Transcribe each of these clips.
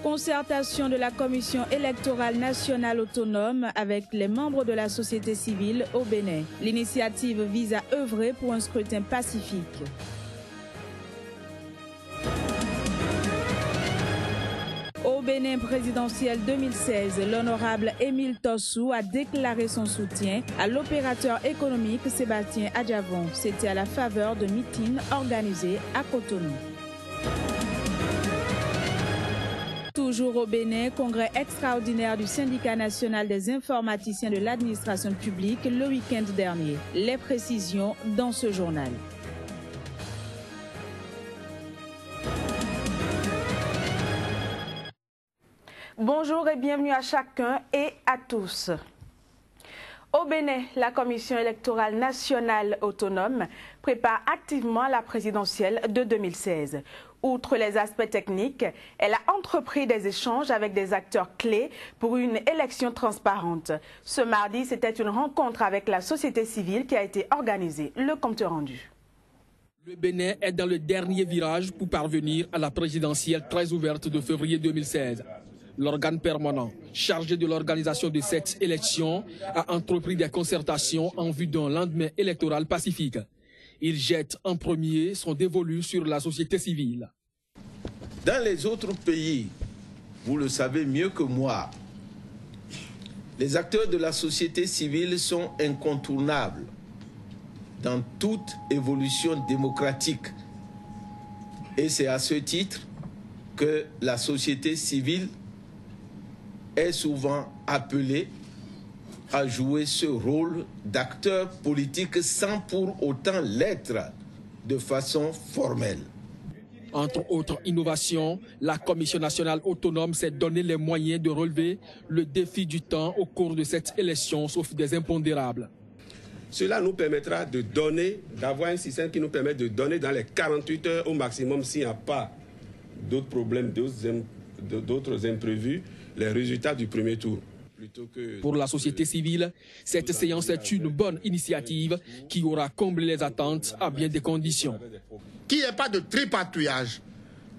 Concertation de la Commission électorale nationale autonome avec les membres de la société civile au Bénin. L'initiative vise à œuvrer pour un scrutin pacifique. Au Bénin présidentiel 2016, l'honorable Émile Tossou a déclaré son soutien à l'opérateur économique Sébastien Adjavon. C'était à la faveur de meetings organisés à Cotonou. Toujours au Bénin, congrès extraordinaire du Syndicat national des informaticiens de l'administration publique le week-end dernier. Les précisions dans ce journal. Bonjour et bienvenue à chacun et à tous. Au Bénin, la Commission électorale nationale autonome prépare activement la présidentielle de 2016. Outre les aspects techniques, elle a entrepris des échanges avec des acteurs clés pour une élection transparente. Ce mardi, c'était une rencontre avec la société civile qui a été organisée. Le compte rendu. Le Bénin est dans le dernier virage pour parvenir à la présidentielle très ouverte de février 2016. L'organe permanent chargé de l'organisation de cette élection a entrepris des concertations en vue d'un lendemain électoral pacifique. Il jette en premier son dévolu sur la société civile. Dans les autres pays, vous le savez mieux que moi, les acteurs de la société civile sont incontournables dans toute évolution démocratique. Et c'est à ce titre que la société civile est souvent appelée à jouer ce rôle d'acteur politique sans pour autant l'être de façon formelle. Entre autres innovations, la Commission nationale autonome s'est donné les moyens de relever le défi du temps au cours de cette élection, sauf des impondérables. Cela nous permettra de donner, d'avoir un système qui nous permet de donner dans les 48 heures au maximum, s'il n'y a pas d'autres problèmes, d'autres imprévus, les résultats du premier tour. Pour la société civile, cette séance est une bonne initiative qui aura comblé les attentes à bien des conditions. Qu'il n'y ait pas de tripatouillage,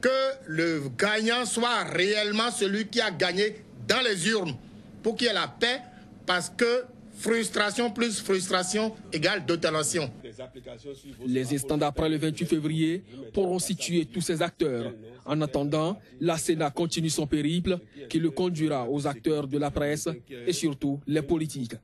que le gagnant soit réellement celui qui a gagné dans les urnes, pour qu'il y ait la paix, parce que frustration plus frustration égale détonation. Les instants d'après le 28 février pourront situer tous ces acteurs. En attendant, la Sénat continue son périple qui le conduira aux acteurs de la presse et surtout les politiques.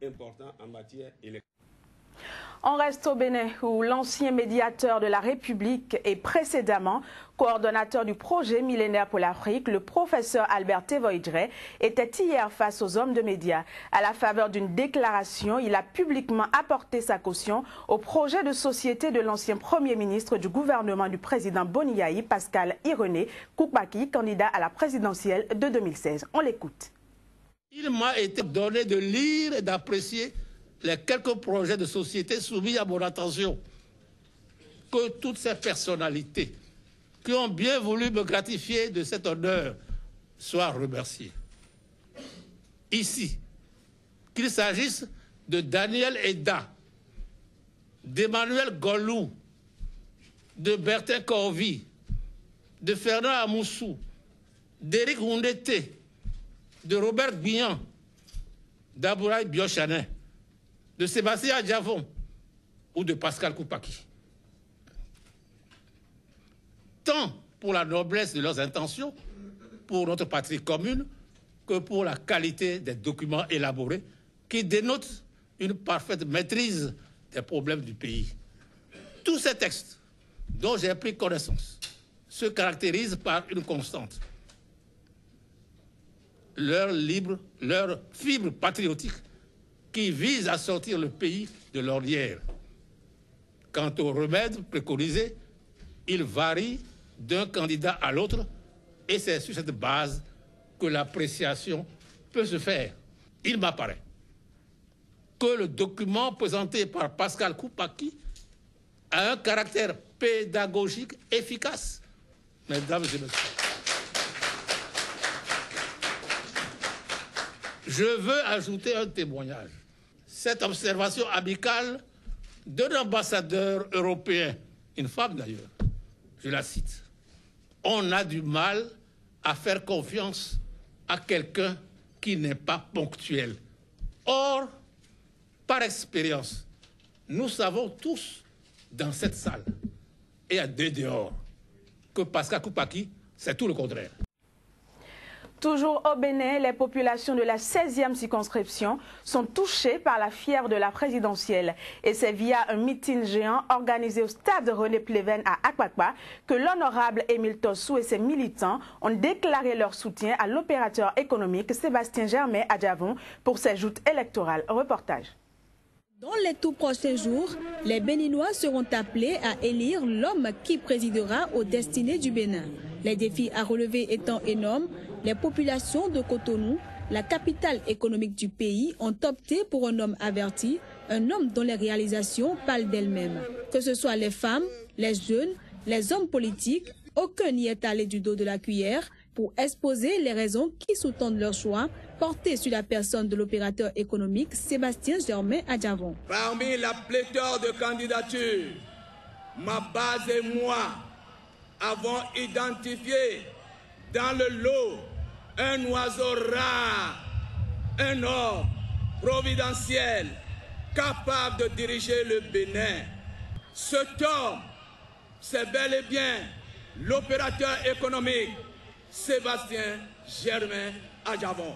On reste au Bénin où l'ancien médiateur de la République et précédemment coordonnateur du projet millénaire pour l'Afrique, le professeur Albert Tevoidre, était hier face aux hommes de médias. À la faveur d'une déclaration, il a publiquement apporté sa caution au projet de société de l'ancien Premier ministre du gouvernement du président Boniaï, Pascal Irené Koukbaki, candidat à la présidentielle de 2016. On l'écoute. Il m'a été donné de lire et d'apprécier les quelques projets de société soumis à mon attention. Que toutes ces personnalités qui ont bien voulu me gratifier de cet honneur soient remerciées. Ici, qu'il s'agisse de Daniel Eda, d'Emmanuel Golou, de Bertin Corvi, de Fernand Amoussou, d'Éric Roundete, de Robert Guignan, d'Abouraï Biochanin, de Sébastien Adjavon ou de Pascal Koukbaki. Tant pour la noblesse de leurs intentions, pour notre patrie commune, que pour la qualité des documents élaborés qui dénotent une parfaite maîtrise des problèmes du pays. Tous ces textes dont j'ai pris connaissance se caractérisent par une constante. Leur fibre patriotique qui vise à sortir le pays de l'ornière. Quant aux remèdes préconisés, ils varient d'un candidat à l'autre et c'est sur cette base que l'appréciation peut se faire. Il m'apparaît que le document présenté par Pascal Koukbaki a un caractère pédagogique efficace. Mesdames et messieurs, je veux ajouter un témoignage. Cette observation amicale d'un ambassadeur européen, une femme d'ailleurs, je la cite. On a du mal à faire confiance à quelqu'un qui n'est pas ponctuel. Or, par expérience, nous savons tous dans cette salle et à deux dehors que Pascal Koupaki, c'est tout le contraire. Toujours au Bénin, les populations de la 16e circonscription sont touchées par la fièvre de la présidentielle. Et c'est via un meeting géant organisé au stade René Pleven à Akpakpa que l'honorable Émile Tossou et ses militants ont déclaré leur soutien à l'opérateur économique Sébastien Germain Adjavon pour ses joutes électorales. Reportage. Dans les tout prochains jours, les Béninois seront appelés à élire l'homme qui présidera aux destinées du Bénin. Les défis à relever étant énormes, les populations de Cotonou, la capitale économique du pays, ont opté pour un homme averti, un homme dont les réalisations parlent d'elles-mêmes. Que ce soit les femmes, les jeunes, les hommes politiques, aucun n'y est allé du dos de la cuillère pour exposer les raisons qui sous-tendent leur choix, portés sur la personne de l'opérateur économique Sébastien Germain Adjavon. Parmi la pléthore de candidatures, ma base et moi avons identifié dans le lot un oiseau rare, un homme providentiel, capable de diriger le Bénin. Cet homme, c'est bel et bien l'opérateur économique Sébastien Germain Adjavon.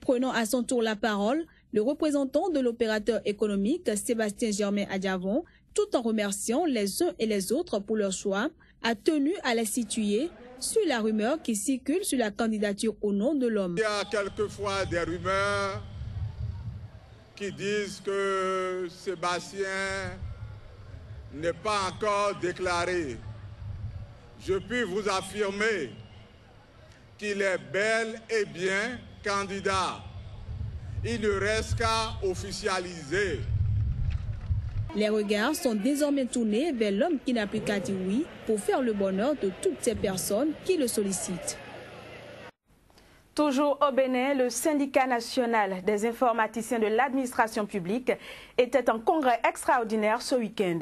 Prenant à son tour la parole, le représentant de l'opérateur économique Sébastien Germain Adjavon, tout en remerciant les uns et les autres pour leur choix, a tenu à les situer sur la rumeur qui circule sur la candidature au nom de l'homme. Il y a quelquefois des rumeurs qui disent que Sébastien n'est pas encore déclaré. Je puis vous affirmer qu'il est bel et bien candidat. Il ne reste qu'à officialiser. Les regards sont désormais tournés vers l'homme qui n'a plus qu'à dire oui pour faire le bonheur de toutes ces personnes qui le sollicitent. Toujours au Bénin, le syndicat national des informaticiens de l'administration publique était en congrès extraordinaire ce week-end.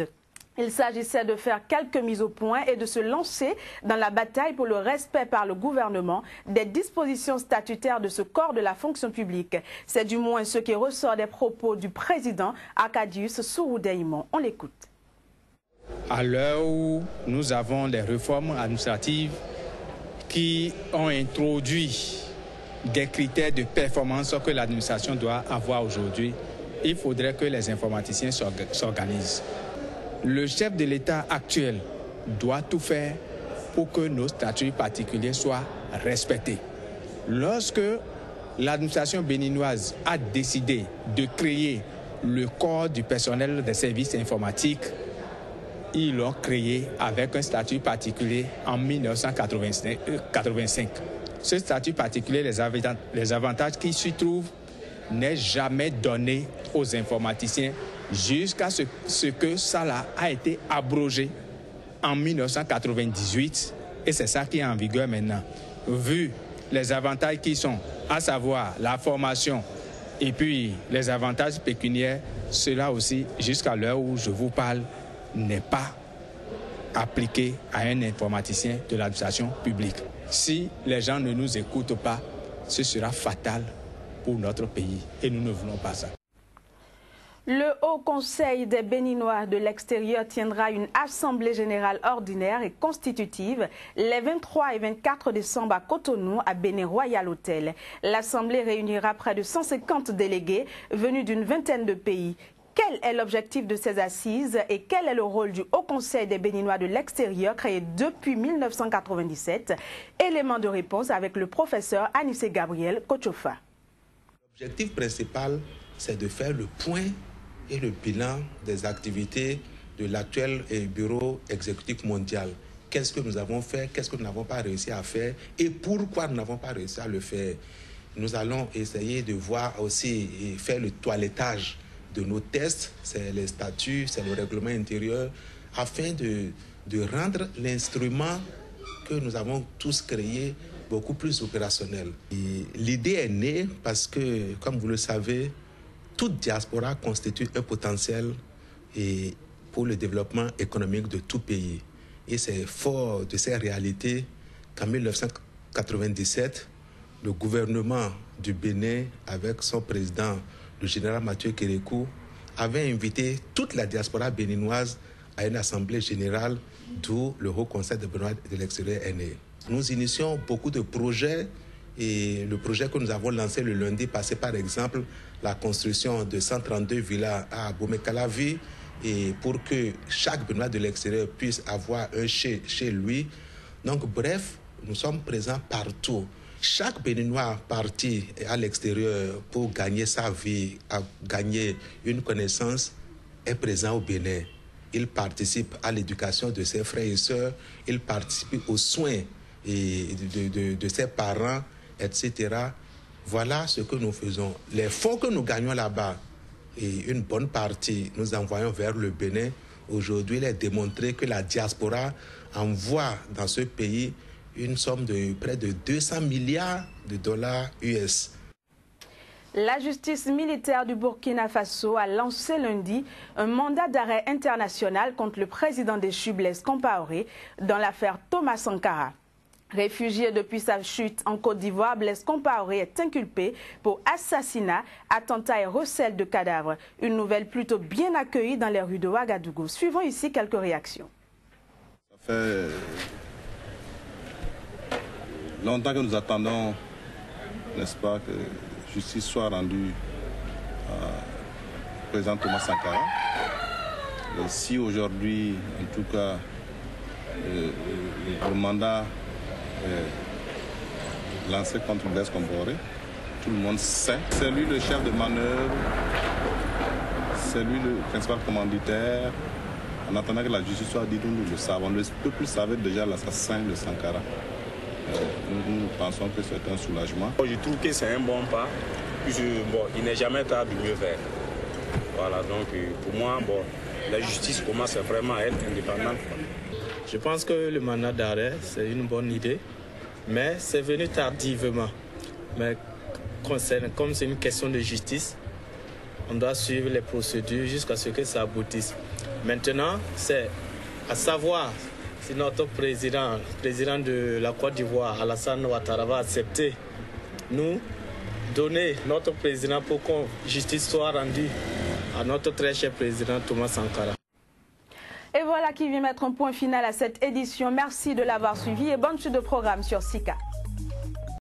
Il s'agissait de faire quelques mises au point et de se lancer dans la bataille pour le respect par le gouvernement des dispositions statutaires de ce corps de la fonction publique. C'est du moins ce qui ressort des propos du président Akadius Souroudeimon. On l'écoute. À l'heure où nous avons des réformes administratives qui ont introduit des critères de performance que l'administration doit avoir aujourd'hui, il faudrait que les informaticiens s'organisent. Le chef de l'État actuel doit tout faire pour que nos statuts particuliers soient respectés. Lorsque l'administration béninoise a décidé de créer le corps du personnel des services informatiques, ils l'ont créé avec un statut particulier en 1985. Ce statut particulier, les avantages qui s'y trouvent, n'est jamais donné aux informaticiens jusqu'à ce que ça a été abrogé en 1998 et c'est ça qui est en vigueur maintenant. Vu les avantages qui sont, à savoir la formation et puis les avantages pécuniaires, cela aussi, jusqu'à l'heure où je vous parle, n'est pas appliqué à un informaticien de l'administration publique. Si les gens ne nous écoutent pas, ce sera fatal pour notre pays et nous ne voulons pas ça. Le Haut Conseil des Béninois de l'extérieur tiendra une assemblée générale ordinaire et constitutive les 23 et 24 décembre à Cotonou, à Bénin Royal Hotel. L'assemblée réunira près de 150 délégués venus d'une vingtaine de pays. Quel est l'objectif de ces assises et quel est le rôle du Haut Conseil des Béninois de l'extérieur créé depuis 1997? Élément de réponse avec le professeur Anissé Gabriel Kochofa. L'objectif principal, c'est de faire le point et le bilan des activités de l'actuel bureau exécutif mondial. Qu'est-ce que nous avons fait, qu'est-ce que nous n'avons pas réussi à faire et pourquoi nous n'avons pas réussi à le faire. Nous allons essayer de voir aussi et faire le toilettage de nos tests, c'est les statuts, c'est le règlement intérieur, afin de rendre l'instrument que nous avons tous créé beaucoup plus opérationnel. L'idée est née parce que, comme vous le savez, toute diaspora constitue un potentiel pour le développement économique de tout pays. Et c'est fort de ces réalités qu'en 1997, le gouvernement du Bénin, avec son président, le général Mathieu Kérékou, avait invité toute la diaspora béninoise à une assemblée générale, d'où le Haut Conseil de Bénin de l'extérieur est né. Nous initions beaucoup de projets et le projet que nous avons lancé le lundi passé, par exemple, la construction de 132 villas à Bomé-Calavi, et pour que chaque Béninois de l'extérieur puisse avoir un chez lui. Donc bref, nous sommes présents partout. Chaque Béninois parti à l'extérieur pour gagner sa vie, gagner une connaissance, est présent au Bénin. Il participe à l'éducation de ses frères et sœurs, il participe aux soins de ses parents, etc. Voilà ce que nous faisons. Les fonds que nous gagnons là-bas, et une bonne partie, nous envoyons vers le Bénin. Aujourd'hui, il est démontré que la diaspora envoie dans ce pays une somme de près de 200 milliards de dollars US. La justice militaire du Burkina Faso a lancé lundi un mandat d'arrêt international contre le président déchu Blaise Compaoré dans l'affaire Thomas Sankara. Réfugié depuis sa chute en Côte d'Ivoire, Blaise Compaoré est inculpé pour assassinat, attentat et recel de cadavres. Une nouvelle plutôt bien accueillie dans les rues de Ouagadougou. Suivons ici quelques réactions. Ça fait longtemps que nous attendons, n'est-ce pas, que justice soit rendue au président Thomas Sankara. Et si aujourd'hui, en tout cas, le mandat lancé contre Blaise Compaoré, tout le monde sait. C'est lui le chef de manœuvre, c'est lui le principal commanditaire. En attendant que la justice soit dite, nous le savons. Le peuple savait déjà l'assassin de Sankara. Nous pensons que c'est un soulagement. Je trouve que c'est un bon pas. Il n'est jamais tard de mieux faire. Voilà, donc pour moi, la justice commence vraiment à être indépendante. Je pense que le mandat d'arrêt, c'est une bonne idée, mais c'est venu tardivement. Mais comme c'est une question de justice, on doit suivre les procédures jusqu'à ce que ça aboutisse. Maintenant, c'est à savoir si notre président de la Côte d'Ivoire, Alassane Ouattara, va accepter nous donner notre président pour que justice soit rendue à notre très cher président Thomas Sankara. Et voilà qui vient mettre un point final à cette édition. Merci de l'avoir suivi et bonne suite de programme sur Sika.